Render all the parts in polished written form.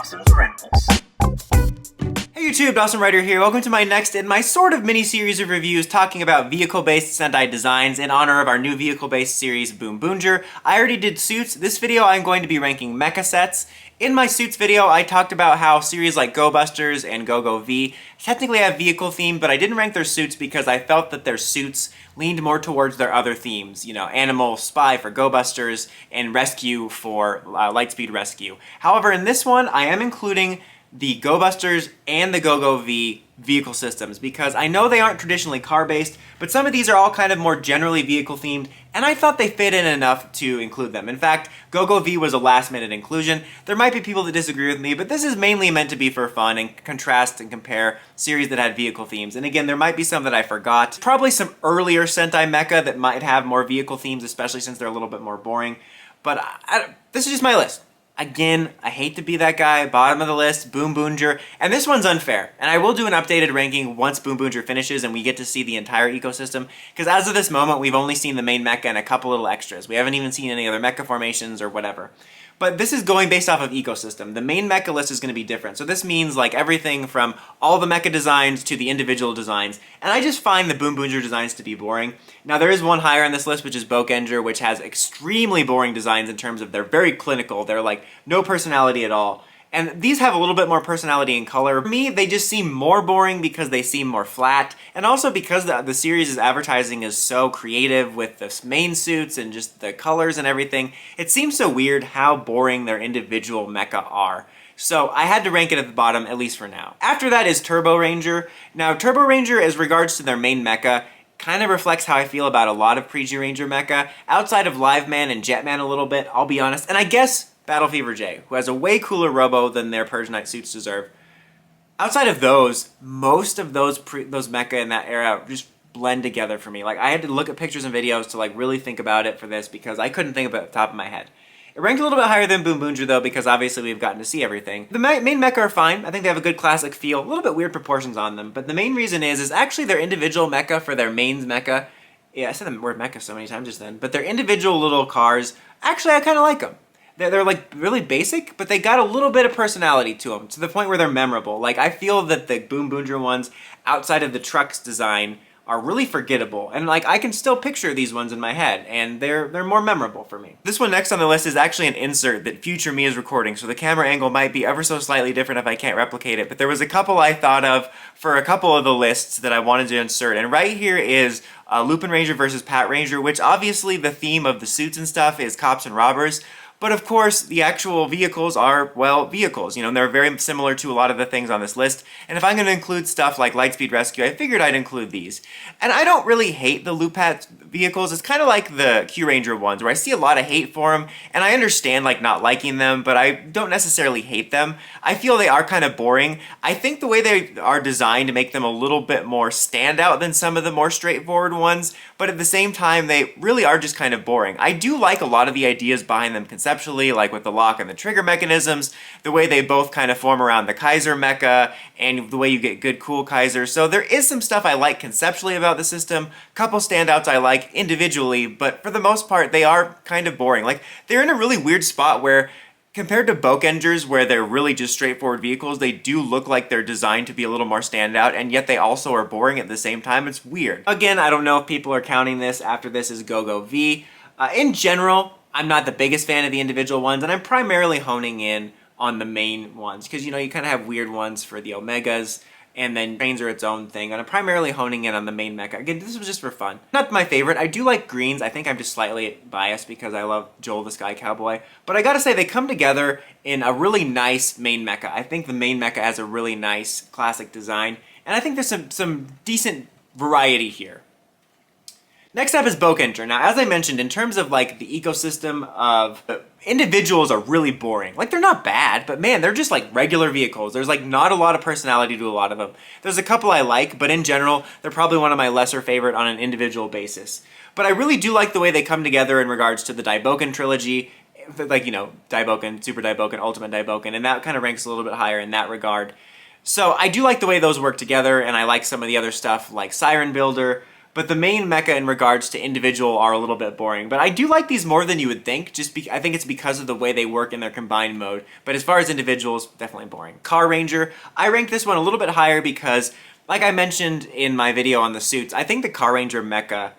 Dawson's Rentals. Hey YouTube, Dawson Ryder here. Welcome to my next in my sort of mini-series of reviews talking about vehicle-based Sentai designs in honor of our new vehicle-based series, BoonBoomGer. I already did suits. This video I'm going to be ranking mecha sets. In my suits video, I talked about how series like Gobusters and GoGoV technically have vehicle theme, but I didn't rank their suits because I felt that their suits leaned more towards their other themes. You know, Animal Spy for Gobusters and Rescue for Lightspeed Rescue. However, in this one, I am including the Gobusters and the GoGoV Vehicle Systems because I know they aren't traditionally car-based, but some of these are all kind of more generally vehicle-themed, and I thought they fit in enough to include them. In fact, GoGoV was a last-minute inclusion. There might be people that disagree with me, but this is mainly meant to be for fun and contrast and compare series that had vehicle themes. And again, there might be some that I forgot. Probably some earlier Sentai Mecha that might have more vehicle themes, especially since they're a little bit more boring. But this is just my list. Again, I hate to be that guy, bottom of the list, BoonBoomGer, and this one's unfair. And I will do an updated ranking once BoonBoomGer finishes and we get to see the entire ecosystem, because as of this moment, we've only seen the main mecha and a couple little extras. We haven't even seen any other mecha formations or whatever. But this is going based off of ecosystem. The main mecha list is going to be different. So this means like everything from all the mecha designs to the individual designs. And I just find the BoonBoomGer designs to be boring. Now there is one higher on this list, which is Boukenger, which has extremely boring designs in terms of they're very clinical. They're like no personality at all. And these have a little bit more personality and color. For me, they just seem more boring because they seem more flat, and also because the series' advertising is so creative with the main suits and just the colors and everything. It seems so weird how boring their individual mecha are. So I had to rank it at the bottom, at least for now. After that is Turboranger. Now Turboranger, as regards to their main mecha, kind of reflects how I feel about a lot of Pre-G-Ranger mecha, outside of Liveman and Jetman a little bit, I'll be honest, and I guess Battle Fever J, who has a way cooler robo than their Purge Knight suits deserve. Outside of those, most of those mecha in that era just blend together for me. Like, I had to look at pictures and videos to like really think about it for this because I couldn't think of it at the top of my head. It ranked a little bit higher than BoonBoomGer though because obviously we've gotten to see everything. The main mecha are fine. I think they have a good classic feel, a little bit weird proportions on them, but the main reason is actually their individual mecha for their mains mecha. Yeah, I said the word mecha so many times just then, but their individual little cars, actually I kind of like them. They're like really basic, but they got a little bit of personality to them, to the point where they're memorable. Like, I feel that the BoonBoomGer ones, outside of the truck's design, are really forgettable. And like, I can still picture these ones in my head, and they're more memorable for me. This one next on the list is actually an insert that future me is recording, so the camera angle might be ever so slightly different if I can't replicate it, but there was a couple I thought of for a couple of the lists that I wanted to insert. And right here is Lupin Ranger versus Patranger, which obviously the theme of the suits and stuff is cops and robbers. But of course, the actual vehicles are, well, vehicles. You know, they're very similar to a lot of the things on this list. And if I'm going to include stuff like Lightspeed Rescue, I figured I'd include these. And I don't really hate the Lupat vehicles. It's kind of like the Q-Ranger ones, where I see a lot of hate for them. And I understand, like, not liking them, but I don't necessarily hate them. I feel they are kind of boring. I think the way they are designed to make them a little bit more standout than some of the more straightforward ones. But at the same time, they really are just kind of boring. I do like a lot of the ideas behind them conceptually, like with the lock and the trigger mechanisms, the way they both kind of form around the Kaiser mecha, and the way you get good cool Kaisers. So there is some stuff I like conceptually about the system, couple standouts I like individually, but for the most part they are kind of boring. Like, they're in a really weird spot where compared to Boukengers, where they're really just straightforward vehicles, they do look like they're designed to be a little more standout, and yet they also are boring at the same time. It's weird. Again, I don't know if people are counting this after this as GoGoV. In general, I'm not the biggest fan of the individual ones, and I'm primarily honing in on the main ones, because, you know, you kind of have weird ones for the Omegas, and then Trains are its own thing, and I'm primarily honing in on the main mecha. Again, this was just for fun. Not my favorite. I do like greens. I think I'm just slightly biased because I love Joel the Sky Cowboy, but I gotta say, they come together in a really nice main mecha. I think the main mecha has a really nice classic design, and I think there's some decent variety here. Next up is Boukenger. Now, as I mentioned, in terms of like the ecosystem of individuals are really boring. Like, they're not bad, but man, they're just like regular vehicles. There's like not a lot of personality to a lot of them. There's a couple I like, but in general, they're probably one of my lesser favorite on an individual basis. But I really do like the way they come together in regards to the Daiboken trilogy, like, you know, Daiboken, Super Daiboken, Ultimate Daiboken, and that kind of ranks a little bit higher in that regard. So I do like the way those work together, and I like some of the other stuff like Siren Builder. but the main mecha in regards to individual are a little bit boring. But I do like these more than you would think, I think it's because of the way they work in their combined mode. But as far as individuals, definitely boring. CarRanger, I rank this one a little bit higher because, like I mentioned in my video on the suits, I think the CarRanger mecha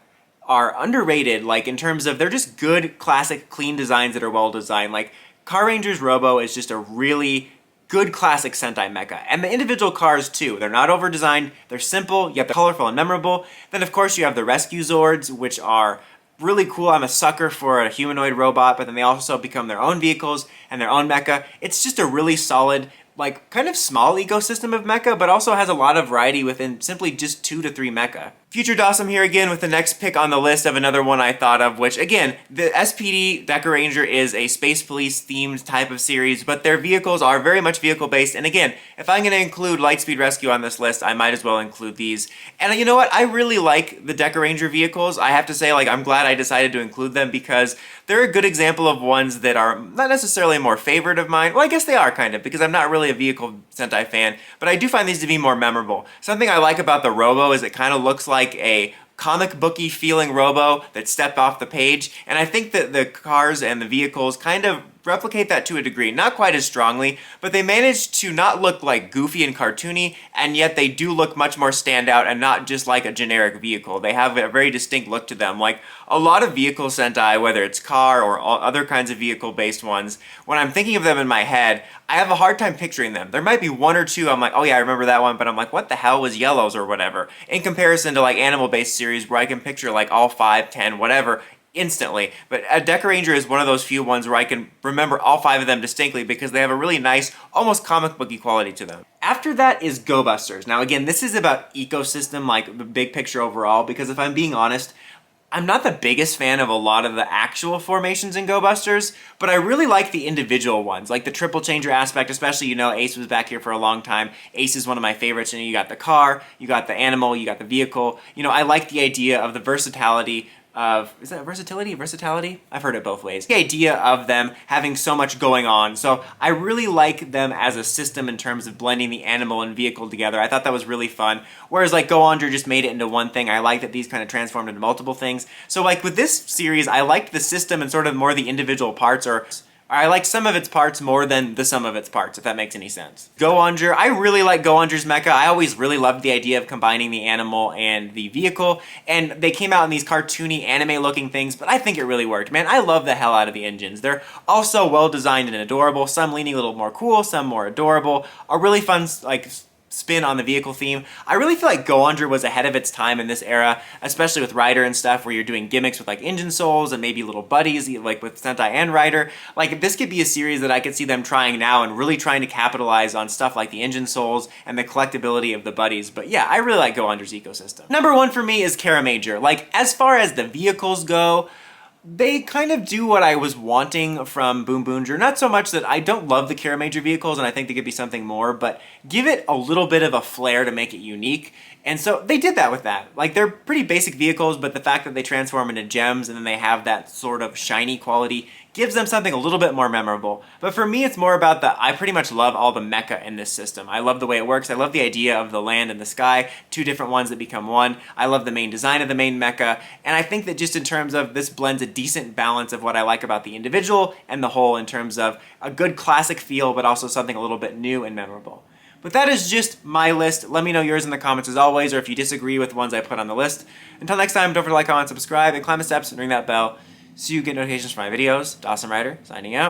are underrated, like in terms of they're just good, classic, clean designs that are well designed. Like CarRanger's Robo is just a really good classic Sentai mecha. And the individual cars too. They're not over designed, they're simple, yet they're colorful and memorable. Then of course you have the Rescue Zords, which are really cool. I'm a sucker for a humanoid robot, but then they also become their own vehicles and their own mecha. It's just a really solid, like kind of small ecosystem of mecha, but also has a lot of variety within simply just 2 to 3 mecha. Future Dawson here again with the next pick on the list of another one I thought of, which again, the SPD Dekaranger is a space police themed type of series, but their vehicles are very much vehicle based. And again, if I'm going to include Lightspeed Rescue on this list, I might as well include these. And you know what? I really like the Dekaranger vehicles. I have to say, like, I'm glad I decided to include them because they're a good example of ones that are not necessarily more favorite of mine. Well, I guess they are kind of, because I'm not really a Vehicle Sentai fan, but I do find these to be more memorable. Something I like about the Robo is it kind of looks like a comic booky feeling Robo that stepped off the page, and I think that the cars and the vehicles kind of replicate that to a degree. Not quite as strongly, but they manage to not look like goofy and cartoony, and yet they do look much more standout and not just like a generic vehicle. They have a very distinct look to them. Like a lot of Vehicle Sentai, whether it's car or other kinds of vehicle-based ones, when I'm thinking of them in my head, I have a hard time picturing them. There might be one or two I'm like, oh yeah, I remember that one, but I'm like, what the hell was Yellows or whatever? In comparison to like animal-based series where I can picture like all 5, 10, whatever, instantly. But Dekaranger is one of those few ones where I can remember all 5 of them distinctly because they have a really nice, almost comic booky quality to them. After that is Gobusters. Now again, this is about ecosystem, like the big picture overall, because if I'm being honest, I'm not the biggest fan of a lot of the actual formations in Gobusters, but I really like the individual ones, like the triple changer aspect, especially, you know, Ace was back here for a long time. Ace is one of my favorites, and you got the car, you got the animal, you got the vehicle. You know, I like the idea of the versatility of, is that versatility? Versatility? I've heard it both ways. The idea of them having so much going on. So I really like them as a system in terms of blending the animal and vehicle together. I thought that was really fun. Whereas like Go-Onger just made it into one thing. I like that these kind of transformed into multiple things. So like with this series, I liked the system and sort of more the individual parts, or I like some of its parts more than the sum of its parts, if that makes any sense. Go-Onger, I really like Go-Onger's mecha. I always really loved the idea of combining the animal and the vehicle, and they came out in these cartoony anime-looking things, but I think it really worked. Man, I love the hell out of the engines. They're all so well-designed and adorable, some leaning a little more cool, some more adorable. A really fun, like, spin on the vehicle theme. I really feel like Go-Onger was ahead of its time in this era, especially with Rider and stuff, where you're doing gimmicks with like engine souls and maybe little buddies, like with Sentai and Rider. Like this could be a series that I could see them trying now and really trying to capitalize on stuff like the engine souls and the collectability of the buddies. But yeah, I really like Go-Onger's ecosystem. Number 1 for me is Kiramager. Like as far as the vehicles go, they kind of do what I was wanting from BoonBoomGer. Not so much that I don't love the Kiramager vehicles and I think they could be something more, but give it a little bit of a flair to make it unique. And so they did that with that. Like they're pretty basic vehicles, but the fact that they transform into gems and then they have that sort of shiny quality gives them something a little bit more memorable. But for me, it's more about I pretty much love all the mecha in this system. I love the way it works. I love the idea of the land and the sky, 2 different ones that become one. I love the main design of the main mecha. And I think that just in terms of this blends a decent balance of what I like about the individual and the whole in terms of a good classic feel, but also something a little bit new and memorable. But that is just my list. Let me know yours in the comments as always, or if you disagree with the ones I put on the list. Until next time, don't forget to like, comment, subscribe, and climb the steps and ring that bell so you get notifications for my videos. Dawson Rider, signing out.